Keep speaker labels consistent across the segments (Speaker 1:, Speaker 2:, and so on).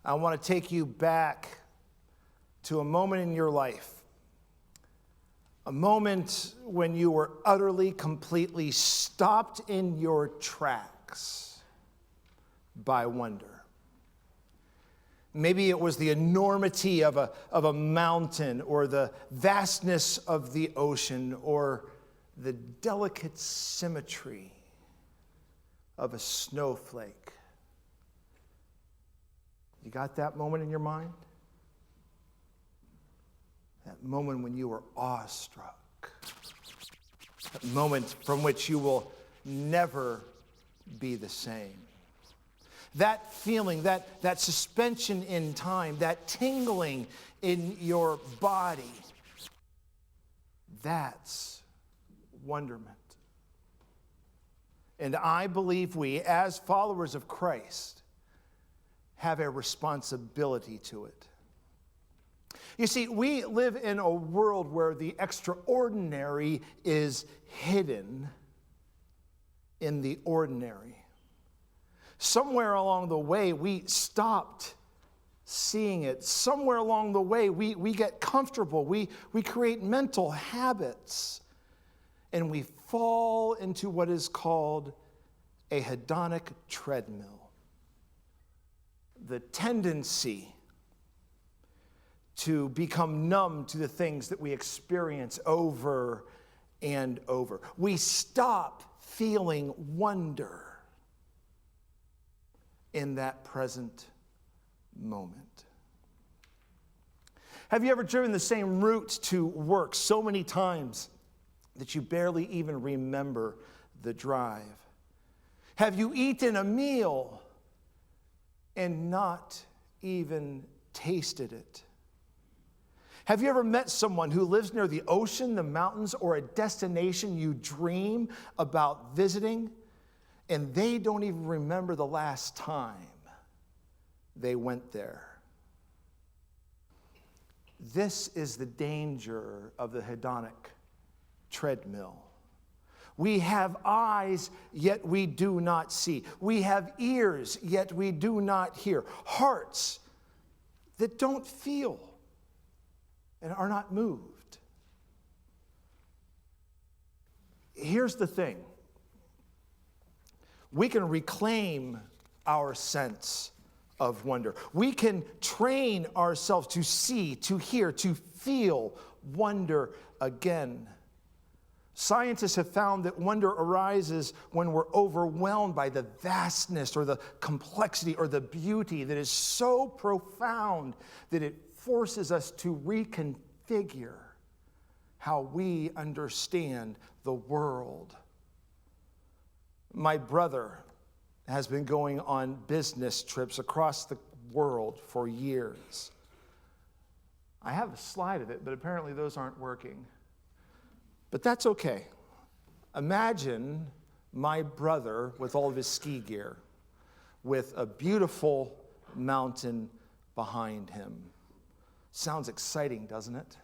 Speaker 1: I want to take you back to a moment in your life, a moment when you were utterly, completely stopped in your tracks by wonder. Maybe it was the enormity of a mountain, or the vastness of the ocean, or the delicate symmetry of a snowflake. You got that moment in your mind? That moment when you were awestruck. That moment from which you will never be the same. That feeling, that suspension in time, that tingling in your body, that's wonderment. And I believe we, as followers of Christ, have a responsibility to it. You see, we live in a world where the extraordinary is hidden in the ordinary. Somewhere along the way, we stopped seeing it. Somewhere along the way, we get comfortable. We create mental habits. And we fall into what is called a hedonic treadmill. The tendency to become numb to the things that we experience over and over. We stop feeling wonder in that present moment. Have you ever driven the same route to work so many times that you barely even remember the drive? Have you eaten a meal and not even tasted it? Have you ever met someone who lives near the ocean, the mountains, or a destination you dream about visiting, and they don't even remember the last time they went there? This is the danger of the hedonic treadmill. We have eyes, yet we do not see. We have ears, yet we do not hear. Hearts that don't feel and are not moved. Here's the thing. We can reclaim our sense of wonder. We can train ourselves to see, to hear, to feel wonder again. Scientists have found that wonder arises when we're overwhelmed by the vastness or the complexity or the beauty that is so profound that it forces us to reconfigure how we understand the world. My brother has been going on business trips across the world for years. I have a slide of it, but apparently those aren't working. But that's okay. Imagine my brother with all of his ski gear, with a beautiful mountain behind him. Sounds exciting, doesn't it?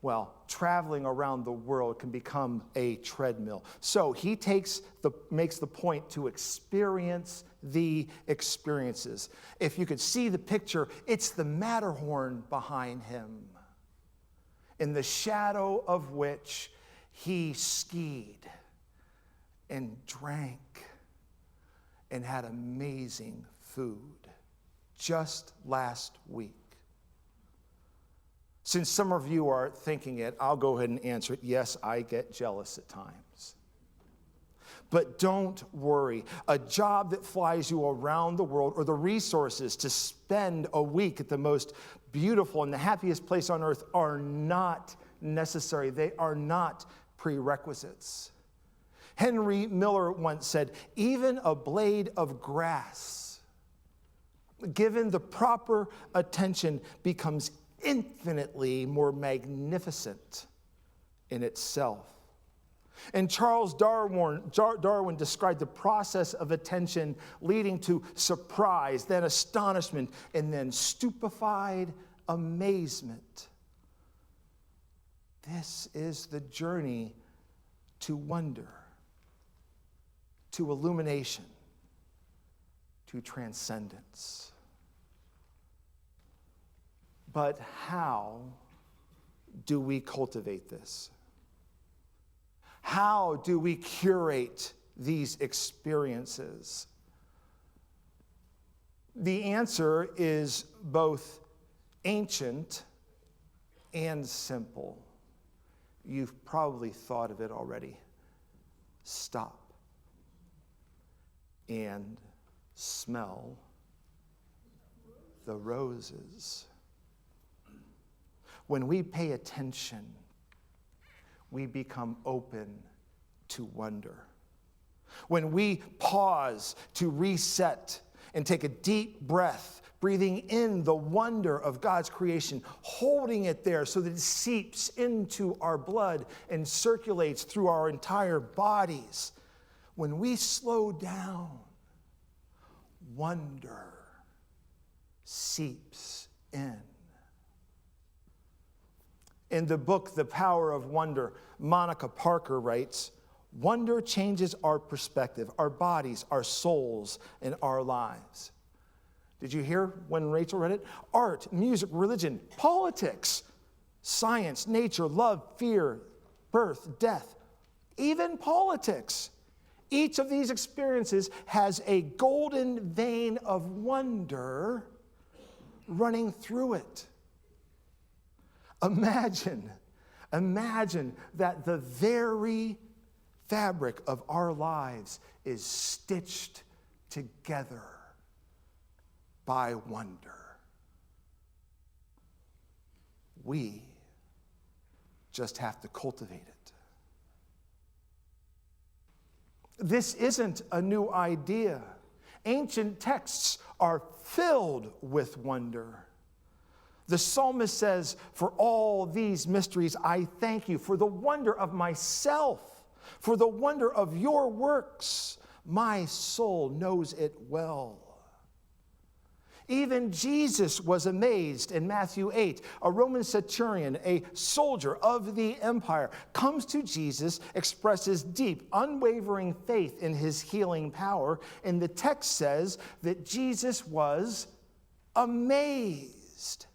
Speaker 1: Well, traveling around the world can become a treadmill. So he makes the point to experience the experiences. If you could see the picture, it's the Matterhorn behind him, in the shadow of which he skied and drank and had amazing food just last week. Since some of you are thinking it, I'll go ahead and answer it. Yes, I get jealous at times. But don't worry. A job that flies you around the world, or the resources to spend a week at the most beautiful and the happiest place on earth, are not necessary. They are not prerequisites. Henry Miller once said, even a blade of grass, given the proper attention, becomes infinitely more magnificent in itself. And Charles Darwin described the process of attention leading to surprise, then astonishment, and then stupefied amazement. This is the journey to wonder, to illumination, to transcendence. But how do we cultivate this? How do we curate these experiences? The answer is both ancient and simple. You've probably thought of it already. Stop and smell the roses. When we pay attention, we become open to wonder. When we pause to reset and take a deep breath, breathing in the wonder of God's creation, holding it there so that it seeps into our blood and circulates through our entire bodies. When we slow down, wonder seeps in. In the book, The Power of Wonder, Monica Parker writes, "Wonder changes our perspective, our bodies, our souls, and our lives." Did you hear when Rachel read it? Art, music, religion, politics, science, nature, love, fear, birth, death, even politics. Each of these experiences has a golden vein of wonder running through it. Imagine that the very fabric of our lives is stitched together by wonder. We just have to cultivate it. This isn't a new idea. Ancient texts are filled with wonder. The psalmist says, "For all these mysteries I thank you, for the wonder of myself, for the wonder of your works. My soul knows it well." Even Jesus was amazed in Matthew 8. A Roman centurion, a soldier of the empire, comes to Jesus, expresses deep, unwavering faith in his healing power, and the text says that Jesus was amazed.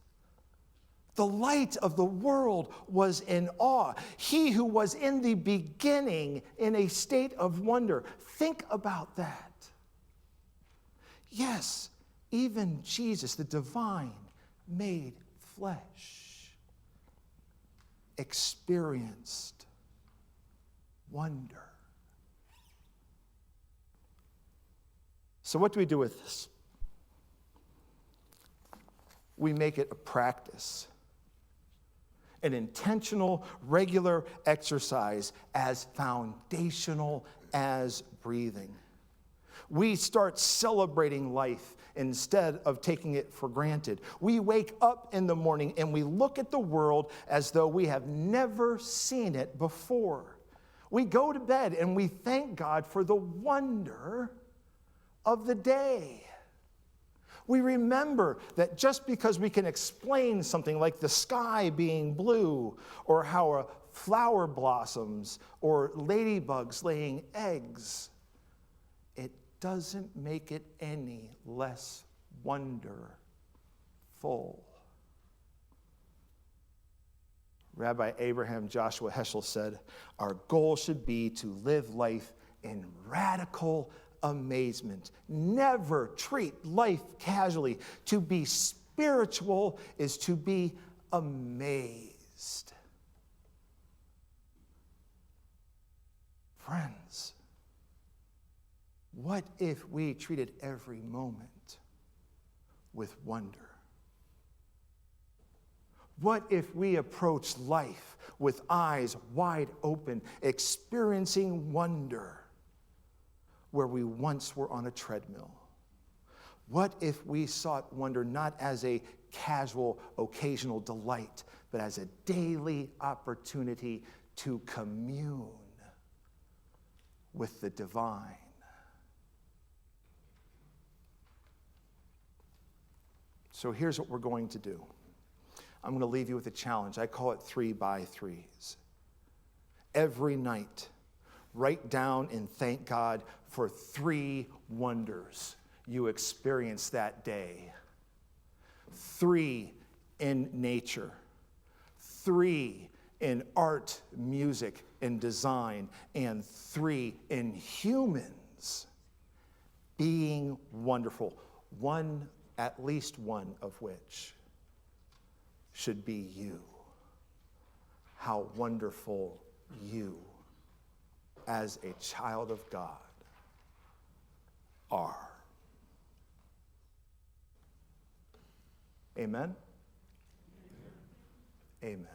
Speaker 1: The light of the world was in awe. He who was in the beginning in a state of wonder. Think about that. Yes, even Jesus, the divine made flesh, experienced wonder. So what do we do with this? We make it a practice. An intentional, regular exercise as foundational as breathing. We start celebrating life instead of taking it for granted. We wake up in the morning and we look at the world as though we have never seen it before. We go to bed and we thank God for the wonder of the day. We remember that just because we can explain something like the sky being blue, or how a flower blossoms, or ladybugs laying eggs, it doesn't make it any less wonderful. Rabbi Abraham Joshua Heschel said, "Our goal should be to live life in radical amazement. Never treat life casually. To be spiritual is to be amazed." Friends, what if we treated every moment with wonder? What if we approach life with eyes wide open, experiencing wonder where we once were on a treadmill? What if we sought wonder not as a casual, occasional delight, but as a daily opportunity to commune with the divine? So here's what we're going to do. I'm going to leave you with a challenge. I call it 3 by 3s. Every night, write down and thank God for 3 wonders you experienced that day. 3 in nature. 3 in art, music, and design. And 3 in humans being wonderful. One, at least one of which should be you. How wonderful you, as a child of God, are. Amen? Amen.